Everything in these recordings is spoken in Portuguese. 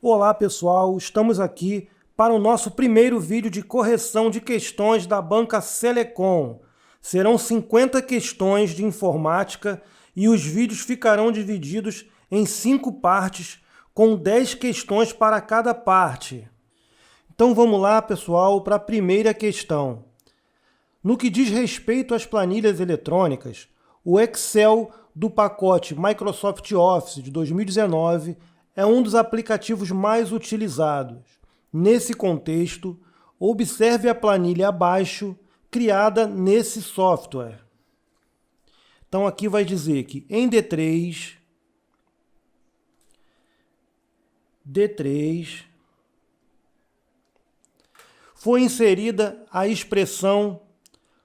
Olá pessoal, estamos aqui para o nosso primeiro vídeo de correção de questões da banca Selecom. Serão 50 questões de informática e os vídeos ficarão divididos em 5 partes, com 10 questões para cada parte. Então vamos lá pessoal para a primeira questão. No que diz respeito às planilhas eletrônicas, o Excel do pacote Microsoft Office de 2019 é um dos aplicativos mais utilizados. Nesse contexto, observe a planilha abaixo, criada nesse software. Então aqui vai dizer que em D3 foi inserida a expressão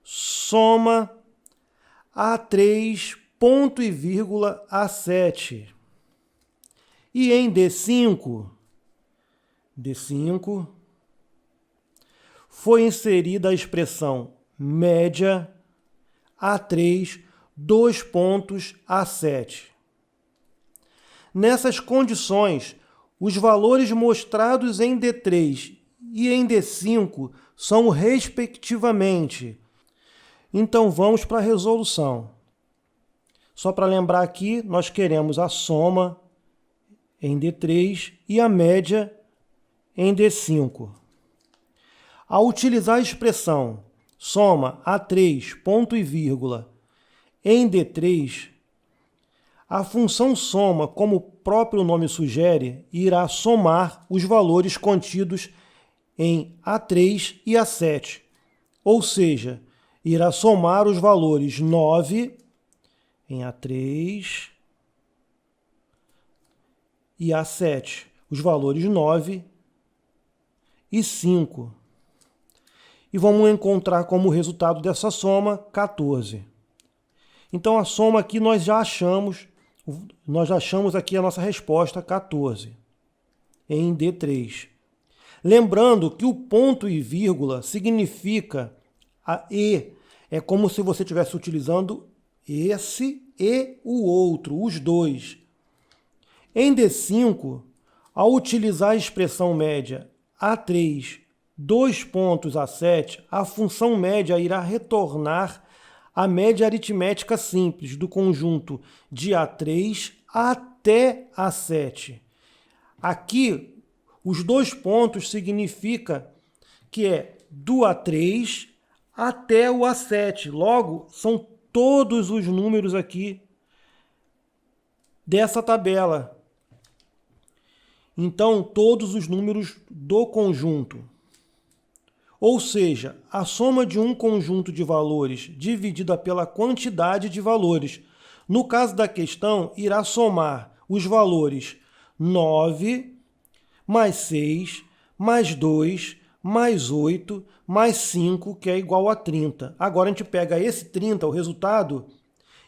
soma A3, ponto e vírgula A7. E em D5 foi inserida a expressão média A3, 2 pontos A7. Nessas condições, os valores mostrados em D3 e em D5 são respectivamente. Então vamos para a resolução. Só para lembrar aqui, nós queremos a soma em D3 e a média em D5. Ao utilizar a expressão soma A3, ponto e vírgula, em D3, a função soma, como o próprio nome sugere, irá somar os valores contidos em A3 e A7, ou seja, irá somar os valores 9 em A3 e A7, os valores 9 e 5. E vamos encontrar como resultado dessa soma 14. Então a soma aqui nós já achamos aqui a nossa resposta 14 em D3. Lembrando que o ponto e vírgula significa a e, é como se você estivesse utilizando esse e o outro, os dois. Em D5, ao utilizar a expressão média A3, 2 pontos A7, a função média irá retornar a média aritmética simples do conjunto de A3 até A7. Aqui, os 2 pontos significa que é do A3 até o A7. Logo, são todos os números aqui dessa tabela. Então, todos os números do conjunto. Ou seja, a soma de um conjunto de valores dividida pela quantidade de valores. No caso da questão, irá somar os valores 9, mais 6, mais 2, mais 8, mais 5, que é igual a 30. Agora a gente pega esse 30, o resultado,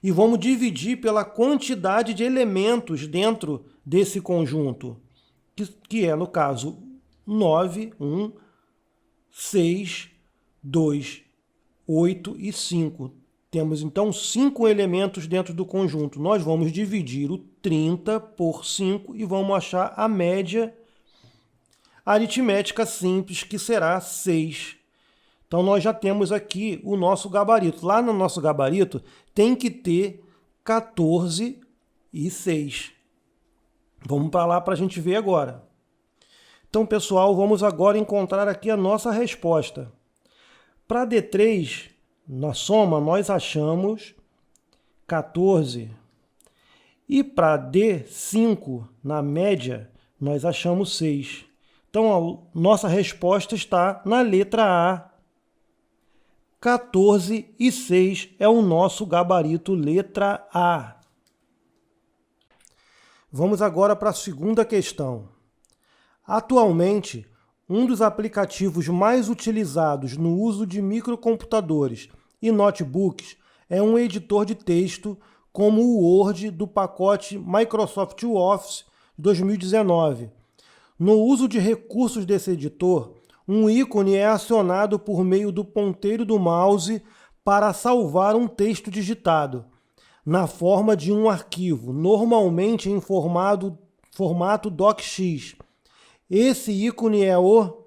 e vamos dividir pela quantidade de elementos dentro desse conjunto, que é, no caso, 9, 1, 6, 2, 8 e 5. Temos, então, 5 elementos dentro do conjunto. Nós vamos dividir o 30 por 5 e vamos achar a média aritmética simples, que será 6. Então, nós já temos aqui o nosso gabarito. Lá no nosso gabarito tem que ter 14 e 6. Vamos para lá para a gente ver agora. Então, pessoal, vamos agora encontrar aqui a nossa resposta. Para D3, na soma, nós achamos 14. E para D5, na média, nós achamos 6. Então, a nossa resposta está na letra A. 14 e 6 é o nosso gabarito letra A. Vamos agora para a segunda questão. Atualmente, um dos aplicativos mais utilizados no uso de microcomputadores e notebooks é um editor de texto como o Word do pacote Microsoft Office 2019. No uso de recursos desse editor, um ícone é acionado por meio do ponteiro do mouse para salvar um texto digitado, na forma de um arquivo, normalmente em formato DocX, Esse ícone é o...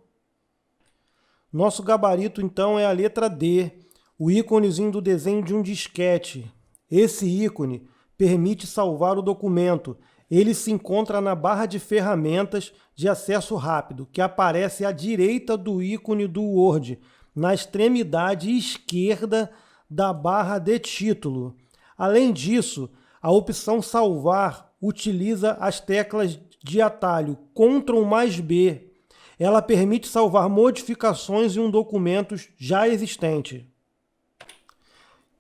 Nosso gabarito, então, é a letra D, o íconezinho do desenho de um disquete. Esse ícone permite salvar o documento. Ele se encontra na barra de ferramentas de acesso rápido, que aparece à direita do ícone do Word, na extremidade esquerda da barra de título. Além disso, a opção salvar utiliza as teclas de atalho Ctrl+B. Ela permite salvar modificações em um documento já existente.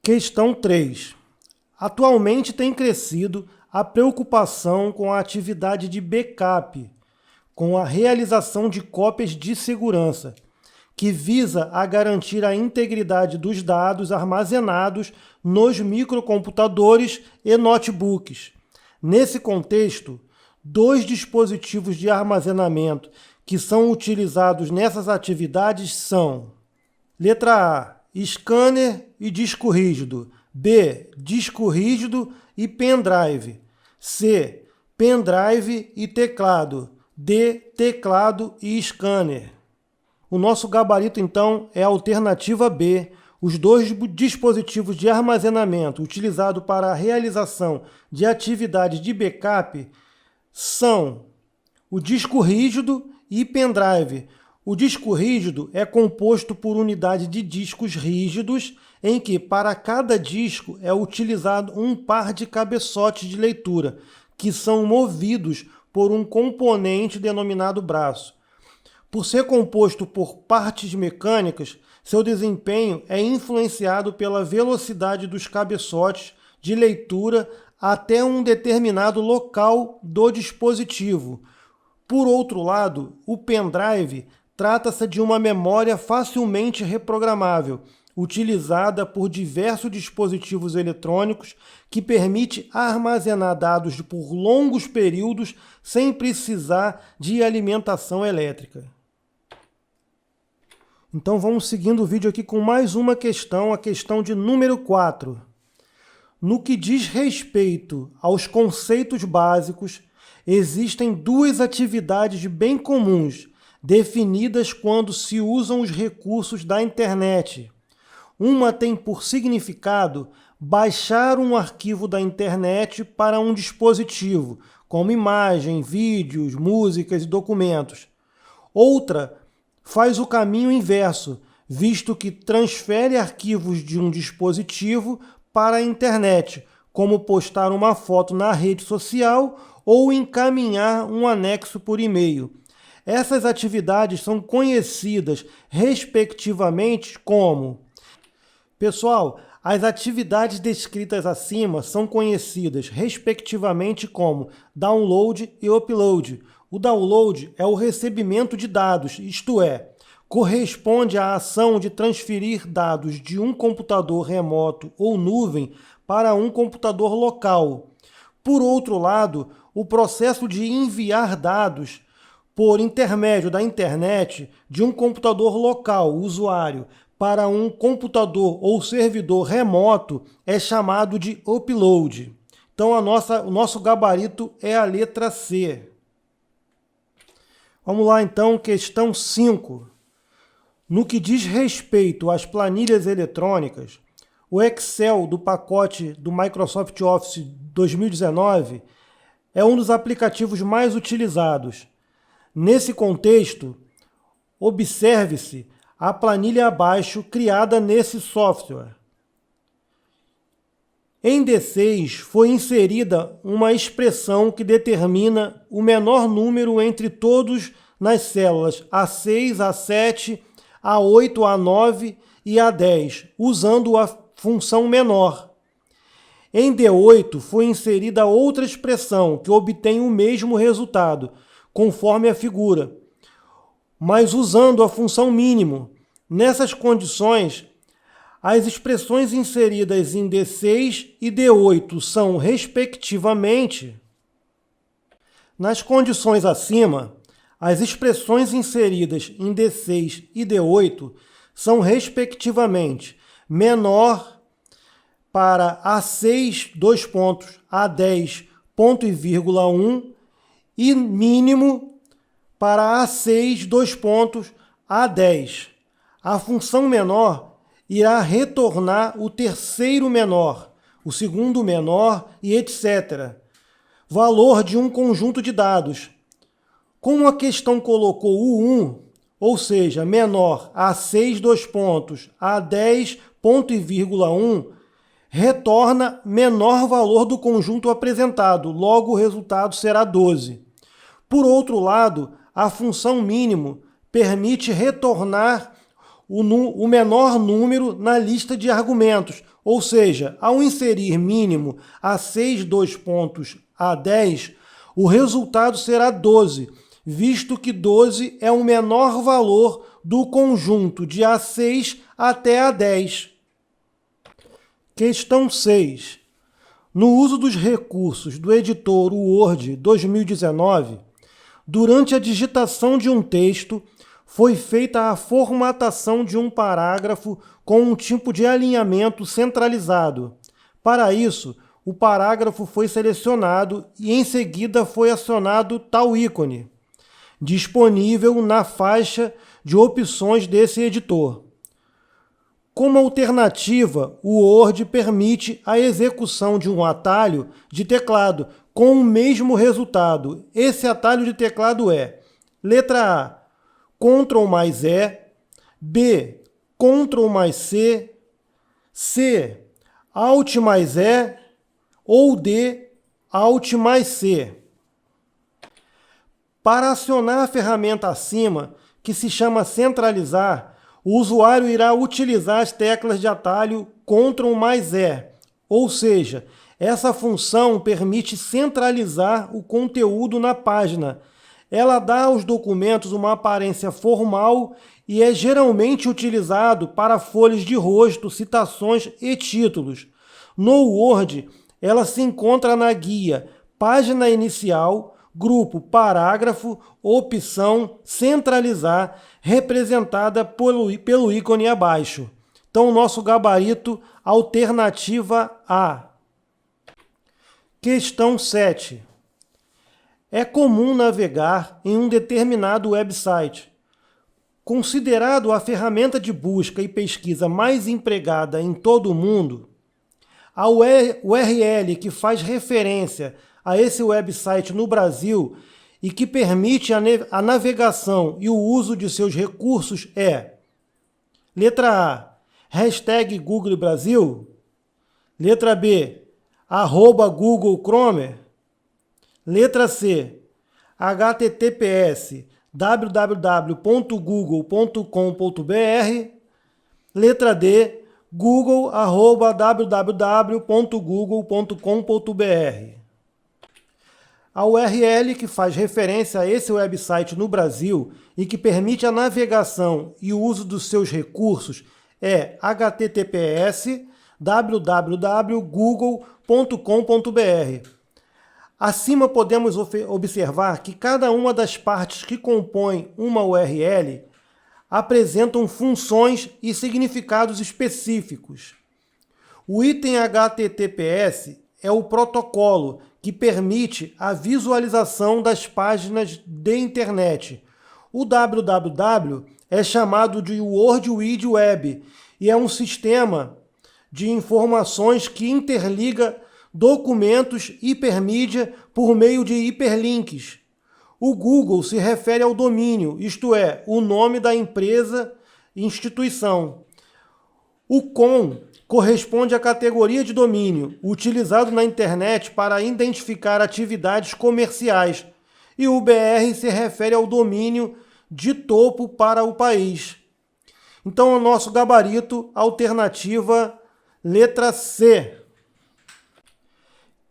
Questão 3. Atualmente tem crescido a preocupação com a atividade de backup, com a realização de cópias de segurança, que visa a garantir a integridade dos dados armazenados nos microcomputadores e notebooks. Nesse contexto, 2 dispositivos de armazenamento que são utilizados nessas atividades são: letra A, scanner e disco rígido; B, disco rígido e pendrive; C, pendrive e teclado; D, teclado e scanner. O nosso gabarito, então, é a alternativa B. Os 2 dispositivos de armazenamento utilizados para a realização de atividades de backup são o disco rígido e pendrive. O disco rígido é composto por unidade de discos rígidos, em que para cada disco é utilizado um par de cabeçotes de leitura, que são movidos por um componente denominado braço. Por ser composto por partes mecânicas, seu desempenho é influenciado pela velocidade dos cabeçotes de leitura até um determinado local do dispositivo. Por outro lado, o pendrive trata-se de uma memória facilmente reprogramável, utilizada por diversos dispositivos eletrônicos, que permite armazenar dados por longos períodos sem precisar de alimentação elétrica. Então vamos seguindo o vídeo aqui com mais uma questão, a questão de número 4. No que diz respeito aos conceitos básicos, existem 2 atividades bem comuns, definidas quando se usam os recursos da internet. Uma tem por significado baixar um arquivo da internet para um dispositivo, como imagem, vídeos, músicas e documentos. Outra faz o caminho inverso, visto que transfere arquivos de um dispositivo para a internet, como postar uma foto na rede social ou encaminhar um anexo por e-mail. Essas atividades são conhecidas, respectivamente, como... Pessoal, as atividades descritas acima são conhecidas, respectivamente, como download e upload. O download é o recebimento de dados, isto é, corresponde à ação de transferir dados de um computador remoto ou nuvem para um computador local. Por outro lado, o processo de enviar dados por intermédio da internet de um computador local, usuário, para um computador ou servidor remoto é chamado de upload. Então o nosso gabarito é a letra C. Vamos lá então, questão 5. No que diz respeito às planilhas eletrônicas, o Excel do pacote do Microsoft Office 2019 é um dos aplicativos mais utilizados. Nesse contexto, observe-se a planilha abaixo criada nesse software. Em D6 foi inserida uma expressão que determina o menor número entre todos nas células A6, A7, A8, A9 e A10, usando a função menor. Em D8 foi inserida outra expressão que obtém o mesmo resultado, conforme a figura, mas usando a função mínimo. Nessas condições, as expressões inseridas em D6 e D8 são, respectivamente, nas condições acima, as expressões inseridas em D6 e D8 são, respectivamente, menor para A6, A10, ponto e vírgula 1, e mínimo para A6, A10. A função menor irá retornar o terceiro menor, o segundo menor e etc. Valor de um conjunto de dados. Como a questão colocou o 1, ou seja, menor A6, A10, ponto e vírgula 1, retorna menor valor do conjunto apresentado, logo o resultado será 12. Por outro lado, a função mínimo permite retornar o menor número na lista de argumentos, ou seja, ao inserir mínimo A6, A10, o resultado será 12, visto que 12 é o menor valor do conjunto de A6 até A10. Questão 6. No uso dos recursos do editor Word 2019, durante a digitação de um texto, foi feita a formatação de um parágrafo com um tipo de alinhamento centralizado. Para isso, o parágrafo foi selecionado e em seguida foi acionado tal ícone, disponível na faixa de opções desse editor. Como alternativa, o Word permite a execução de um atalho de teclado com o mesmo resultado. Esse atalho de teclado é: letra A, Ctrl mais E, B, Ctrl mais C, C, Alt mais E, ou D, Alt mais C. Para acionar a ferramenta acima, que se chama centralizar, o usuário irá utilizar as teclas de atalho Ctrl mais E, ou seja, essa função permite centralizar o conteúdo na página. Ela dá aos documentos uma aparência formal e é geralmente utilizado para folhas de rosto, citações e títulos. No Word, ela se encontra na guia Página Inicial, grupo Parágrafo, opção Centralizar, representada pelo ícone abaixo. Então, o nosso gabarito, alternativa A. Questão 7. É comum navegar em um determinado website. Considerado a ferramenta de busca e pesquisa mais empregada em todo o mundo, a URL que faz referência a esse website no Brasil e que permite a navegação e o uso de seus recursos é: letra A, hashtag Google Brasil, letra B, @Google Chrome, letra C, https www.google.com.br, letra D, google@www.google.com.br. A URL que faz referência a esse website no Brasil e que permite a navegação e o uso dos seus recursos é https www.google.com.br. Acima podemos observar que cada uma das partes que compõem uma URL apresentam funções e significados específicos. O item HTTPS é o protocolo que permite a visualização das páginas de internet. O www é chamado de World Wide Web e é um sistema de informações que interliga documentos hipermídia por meio de hiperlinks. O Google se refere ao domínio, isto é, o nome da empresa e instituição. O .com corresponde à categoria de domínio, utilizado na internet para identificar atividades comerciais, e o BR se refere ao domínio de topo para o país. Então, o nosso gabarito, alternativa, letra C.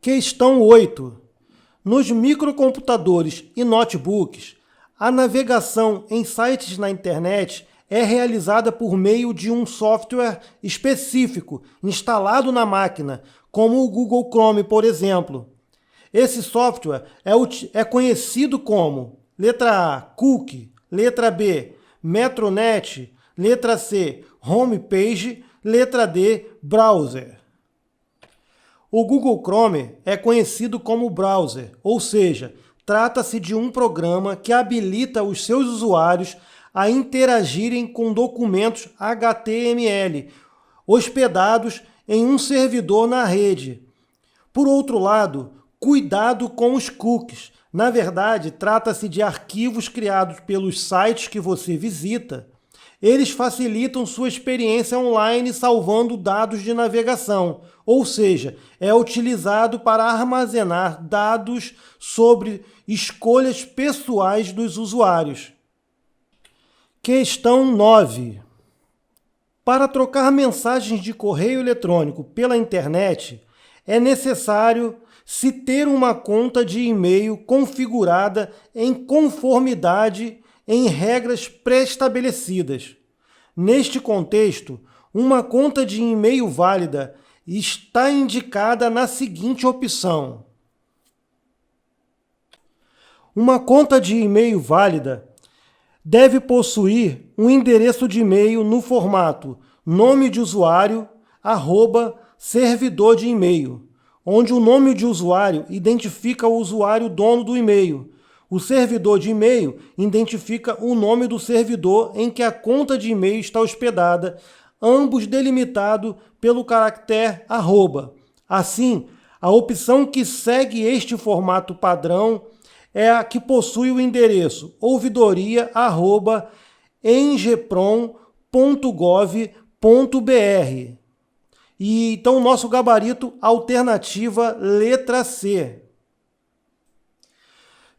Questão 8. Nos microcomputadores e notebooks, a navegação em sites na internet é realizada por meio de um software específico instalado na máquina, como o Google Chrome, por exemplo. Esse software é conhecido como letra A, Cookie, letra B, Metronet, letra C, Homepage, letra D, Browser. O Google Chrome é conhecido como browser, ou seja, trata-se de um programa que habilita os seus usuários a interagirem com documentos HTML hospedados em um servidor na rede. Por outro lado, cuidado com os cookies. Na verdade, trata-se de arquivos criados pelos sites que você visita. Eles facilitam sua experiência online salvando dados de navegação, ou seja, é utilizado para armazenar dados sobre escolhas pessoais dos usuários. Questão 9. Para trocar mensagens de correio eletrônico pela internet, é necessário se ter uma conta de e-mail configurada em conformidade em regras pré-estabelecidas. Neste contexto, uma conta de e-mail válida está indicada na seguinte opção. Uma conta de e-mail válida deve possuir um endereço de e-mail no formato nome de usuário, @servidor de e-mail, onde o nome de usuário identifica o usuário dono do e-mail. O servidor de e-mail identifica o nome do servidor em que a conta de e-mail está hospedada, ambos delimitados pelo caractere @. Assim, a opção que segue este formato padrão é a que possui o endereço ouvidoria@engeprom.gov.br. E então, nosso gabarito, alternativa letra C.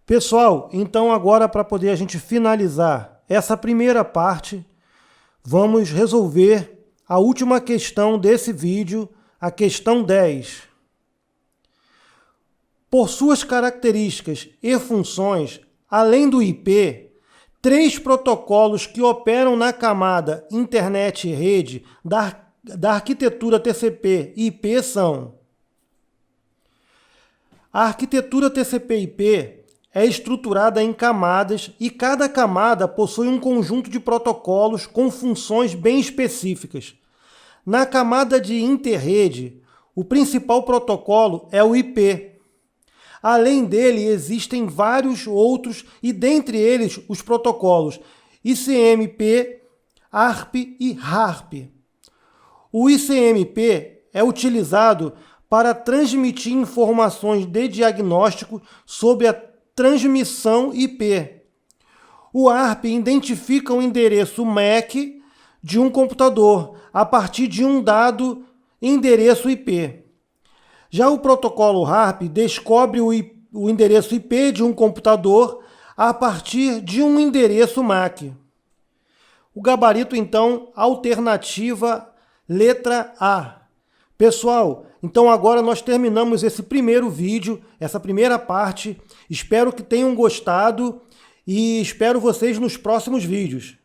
Pessoal, então agora para poder a gente finalizar essa primeira parte, vamos resolver a última questão desse vídeo, a questão 10. Por suas características e funções, além do IP, 3 protocolos que operam na camada internet e rede da arquitetura TCP/IP são: a arquitetura TCP/IP é estruturada em camadas e cada camada possui um conjunto de protocolos com funções bem específicas. Na camada de interrede, o principal protocolo é o IP. Além dele, existem vários outros e dentre eles os protocolos ICMP, ARP e RARP. O ICMP é utilizado para transmitir informações de diagnóstico sobre a transmissão IP. O ARP identifica o endereço MAC de um computador a partir de um dado endereço IP. Já o protocolo RARP descobre o endereço IP de um computador a partir de um endereço MAC. O gabarito, então, alternativa letra A. Pessoal, então agora nós terminamos esse primeiro vídeo, essa primeira parte. Espero que tenham gostado e espero vocês nos próximos vídeos.